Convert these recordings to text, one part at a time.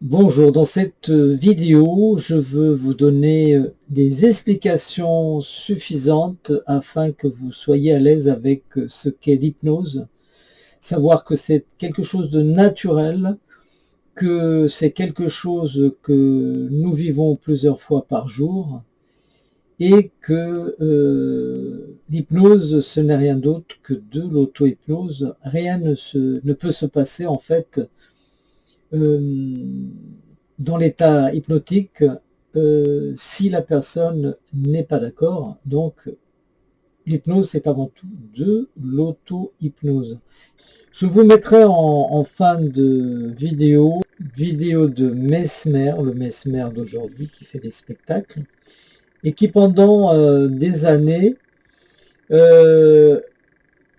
Bonjour, dans cette vidéo, je veux vous donner des explications suffisantes afin que vous soyez à l'aise avec ce qu'est l'hypnose. Savoir que c'est quelque chose de naturel, que c'est quelque chose que nous vivons plusieurs fois par jour et que l'hypnose, ce n'est rien d'autre que de l'auto-hypnose. Rien ne peut se passer en fait dans l'état hypnotique si la personne n'est pas d'accord. Donc l'hypnose, c'est avant tout de l'auto-hypnose. Je vous mettrai en fin de vidéo de Mesmer, le Mesmer d'aujourd'hui qui fait des spectacles et qui pendant des années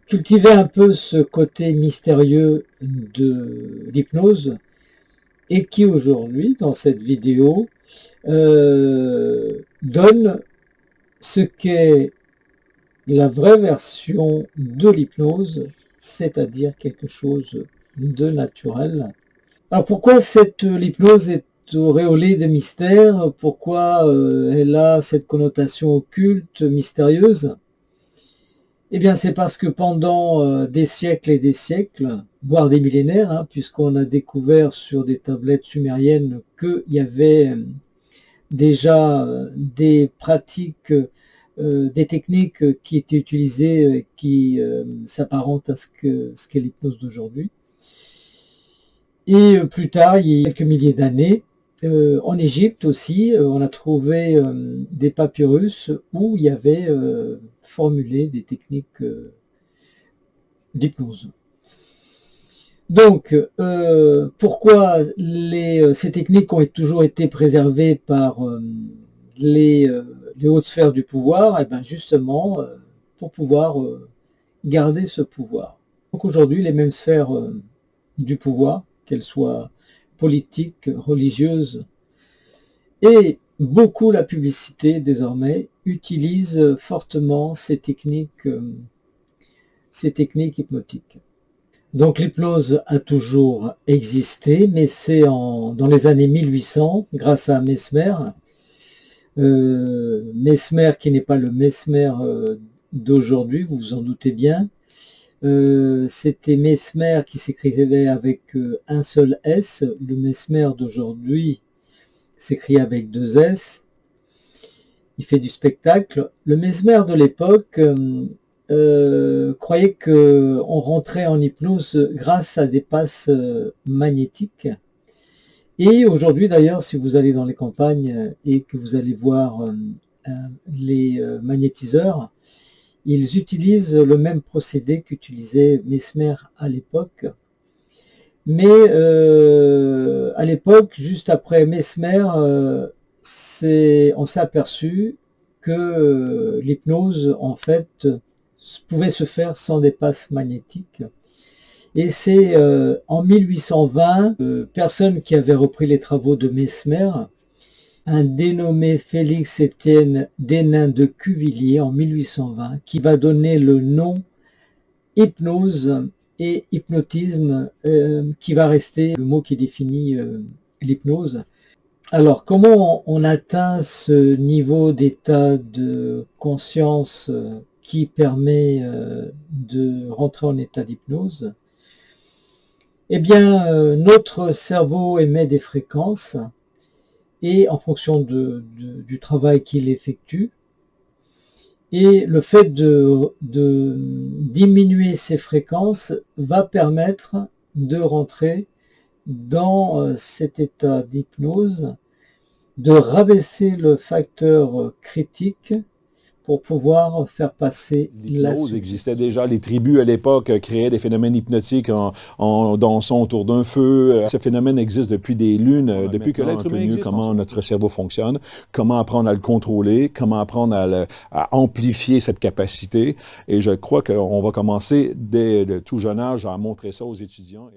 cultivait un peu ce côté mystérieux de l'hypnose et qui aujourd'hui, dans cette vidéo, donne ce qu'est la vraie version de l'hypnose, c'est-à-dire quelque chose de naturel. Alors pourquoi l'hypnose est auréolée de mystère? Pourquoi elle a cette connotation occulte, mystérieuse? Eh bien, c'est parce que pendant des siècles et des siècles, voire des millénaires, hein, puisqu'on a découvert sur des tablettes sumériennes qu'il y avait déjà des pratiques, des techniques qui étaient utilisées, qui s'apparentent à ce qu'est l'hypnose d'aujourd'hui. Et plus tard, il y a quelques milliers d'années, en Égypte aussi, on a trouvé des papyrus où il y avait formulé des techniques d'hypnose. Donc, pourquoi ces techniques ont toujours été préservées par les hautes sphères du pouvoir? Eh bien justement, pour pouvoir garder ce pouvoir. Donc aujourd'hui, les mêmes sphères du pouvoir, qu'elles soient politiques, religieuses, et beaucoup la publicité désormais, utilisent fortement ces techniques hypnotiques. Donc l'hypnose a toujours existé, mais c'est dans les années 1800, grâce à Mesmer, Mesmer qui n'est pas le Mesmer d'aujourd'hui, vous vous en doutez bien. C'était Mesmer qui s'écrivait avec un seul S, le Mesmer d'aujourd'hui s'écrit avec deux S. Il fait du spectacle. Le Mesmer de l'époque croyait qu'on rentrait en hypnose grâce à des passes magnétiques. Et aujourd'hui d'ailleurs, si vous allez dans les campagnes et que vous allez voir les magnétiseurs, ils utilisent le même procédé qu'utilisait Mesmer à l'époque. Mais à l'époque, juste après Mesmer, on s'est aperçu que l'hypnose, en fait, pouvait se faire sans des passes magnétiques. Et c'est en 1820, personne qui avait repris les travaux de Mesmer, un dénommé Félix-Étienne Denain de Cuvillier en 1820, qui va donner le nom hypnose et hypnotisme, qui va rester le mot qui définit l'hypnose. Alors, comment on atteint ce niveau d'état de conscience qui permet de rentrer en état d'hypnose? Eh bien, notre cerveau émet des fréquences et en fonction du travail qu'il effectue, et le fait de diminuer ces fréquences va permettre de rentrer dans cet état d'hypnose, de rabaisser le facteur critique pour pouvoir faire passer la L'hypnose existait déjà. Les tribus à l'époque créaient des phénomènes hypnotiques en dansant autour d'un feu. Ce phénomène existe depuis des lunes, depuis que l'être humain existe. Comment notre cerveau fonctionne, comment apprendre à le contrôler, comment apprendre à amplifier cette capacité. Et je crois qu'on va commencer dès le tout jeune âge à montrer ça aux étudiants.